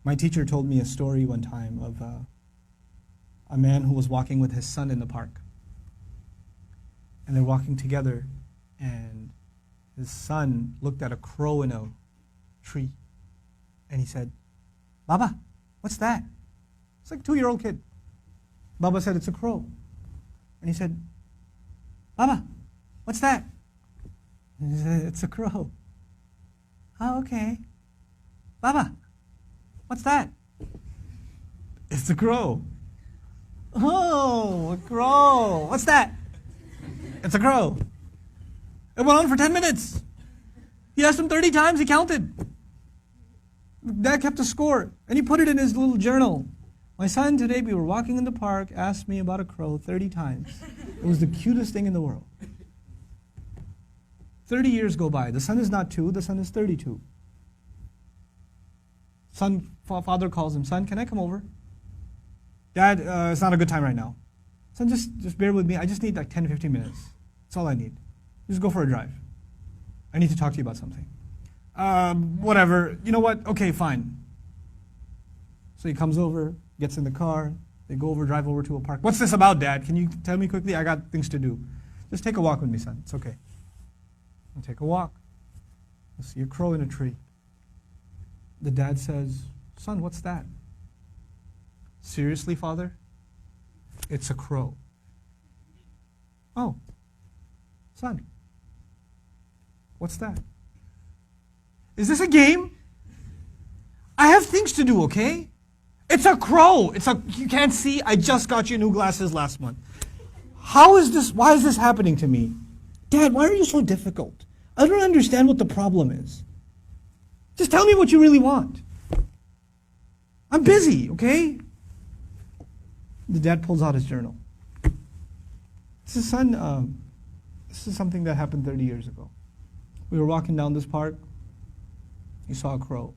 My teacher told me a story one time of a man who was walking with his son in the park. And they're walking together, and his son looked at a crow in a tree. And he said, "Baba, what's that?" It's like a 2-year-old kid. Baba said, "It's a crow." And he said, "Baba, what's that?" And he said, "It's a crow." "Oh, okay." "Baba, what's that?" "It's a crow." "Oh, a crow. What's that?" "It's a crow." It went on for 10 minutes. He asked him 30 times, he counted. Dad kept a score, and he put it in his little journal. "My son, today we were walking in the park, asked me about a crow 30 times. It was the cutest thing in the world." 30 years go by. The son is not 2, the son is 32. Father calls him, "Son, can I come over?" "Dad, it's not a good time right now." "Son, just bear with me. I just need like 10, 15 minutes. That's all I need. Just go for a drive. I need to talk to you about something." Whatever. You know what? Okay, fine. So he comes over, gets in the car. They go over, drive over to a park. "What's this about, Dad? Can you tell me quickly? I got things to do." "Just take a walk with me, son. It's okay." I'll take a walk. I see a crow in a tree. The dad says, "Son, what's that?" "Seriously, Father? It's a crow." "Oh, son, what's that?" "Is this a game? I have things to do, okay? It's a crow. You can't see, I just got you new glasses last month. Why is this happening to me? Dad, why are you so difficult? I don't understand what the problem is. Just tell me what you really want. I'm busy, okay?" The dad pulls out his journal. He says, "Son, this is something that happened 30 years ago. We were walking down this park. You saw a crow.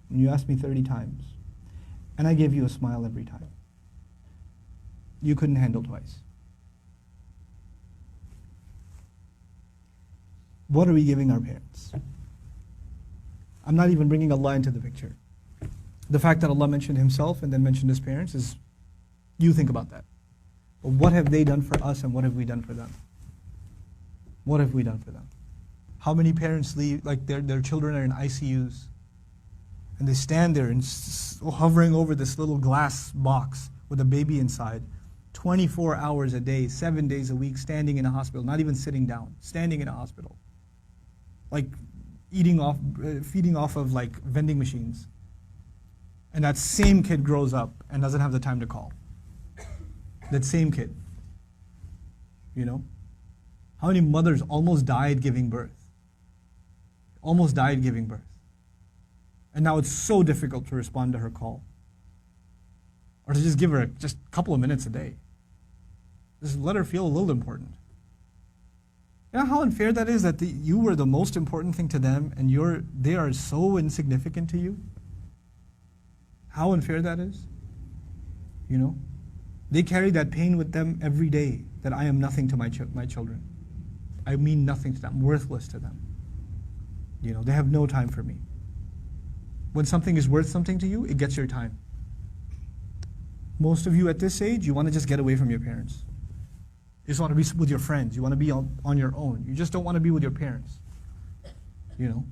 And you asked me 30 times. And I gave you a smile every time. You couldn't handle twice. What are we giving our parents?" I'm not even bringing Allah into the picture. The fact that Allah mentioned Himself and then mentioned His parents is, you think about that. But what have they done for us and what have we done for them? What have we done for them? How many parents leave, like their children are in ICUs, and they stand there and hovering over this little glass box with a baby inside, 24 hours a day, 7 days a week, standing in a hospital, not even sitting down, standing in a hospital, like feeding off of like vending machines. And that same kid grows up and doesn't have the time to call. That same kid. You know? How many mothers almost died giving birth? Almost died giving birth. And now it's so difficult to respond to her call. Or to just give her just a couple of minutes a day. Just let her feel a little important. You know how unfair that is, that you were the most important thing to them and they are so insignificant to you? How unfair that is? You know? They carry that pain with them every day, that I am nothing to my children. I mean nothing to them, I'm worthless to them. You know, they have no time for me. When something is worth something to you, it gets your time. Most of you at this age, you want to just get away from your parents. You just want to be with your friends. You want to be on your own. You just don't want to be with your parents. You know?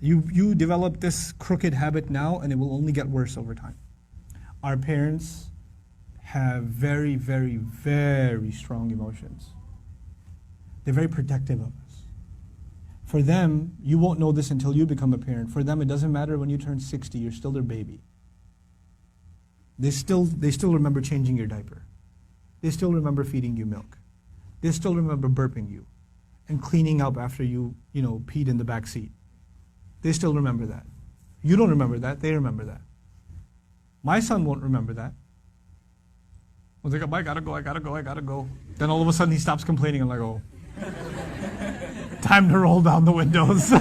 You develop this crooked habit now, and it will only get worse over time. Our parents have very, very, very strong emotions. They're very protective of us. For them, you won't know this until you become a parent. For them, it doesn't matter when you turn 60, you're still their baby. They still remember changing your diaper. They still remember feeding you milk. They still remember burping you and cleaning up after you peed in the back seat. They still remember that. You don't remember that, they remember that. My son won't remember that. He's like, I gotta go. Then all of a sudden he stops complaining. I'm like, oh, time to roll down the windows.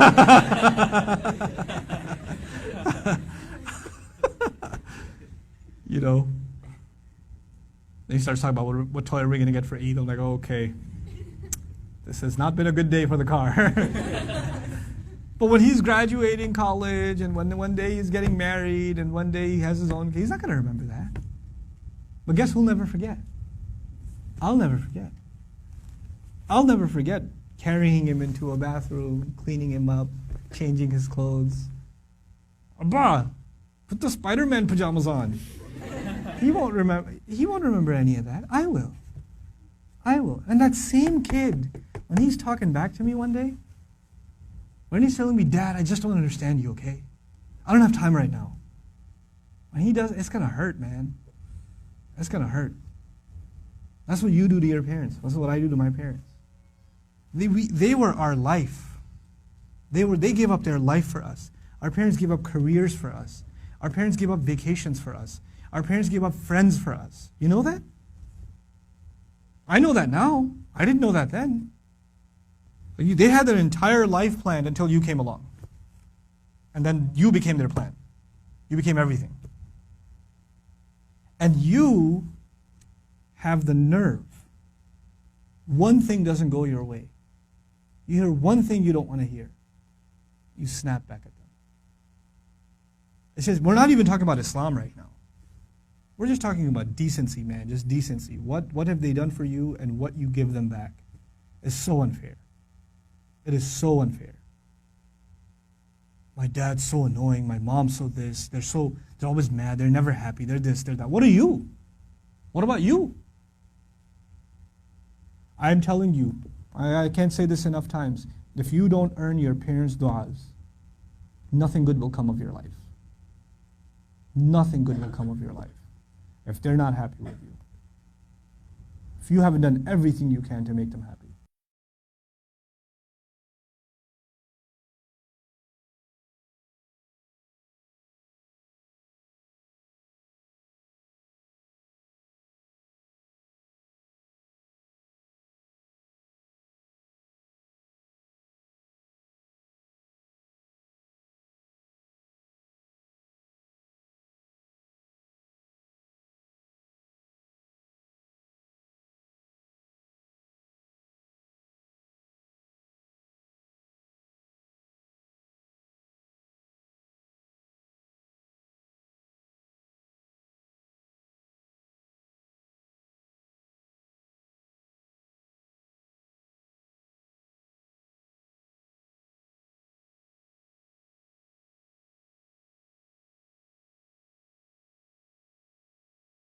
You know. Then he starts talking about what toy are we going to get for Eid. I'm like, oh, okay. This has not been a good day for the car. But when he's graduating college and when one day he's getting married and one day he has his own, he's not going to remember that. But guess who'll never forget? I'll never forget. I'll never forget carrying him into a bathroom, cleaning him up, changing his clothes. Abba, put the Spider-Man pajamas on. He won't remember any of that. I will. And that same kid, when he's talking back to me one day, when he's telling me, Dad, I just don't understand you, okay? I don't have time right now. When he does, it's going to hurt, man. It's going to hurt. That's what you do to your parents. That's what I do to my parents. They were our life. They gave up their life for us. Our parents gave up careers for us. Our parents gave up vacations for us. Our parents gave up friends for us. You know that? I know that now. I didn't know that then. They had their entire life planned until you came along. And then you became their plan. You became everything. And you have the nerve. One thing doesn't go your way. You hear one thing you don't want to hear. You snap back at them. It says, we're not even talking about Islam right now. We're just talking about decency, man, just decency. What have they done for you and what you give them back is so unfair. It is so unfair. My dad's so annoying, my mom's so this, they're always mad, they're never happy, they're this, they're that. What are you? What about you? I'm telling you, I can't say this enough times, if you don't earn your parents' du'as, nothing good will come of your life. Nothing good will come of your life if they're not happy with you. If you haven't done everything you can to make them happy.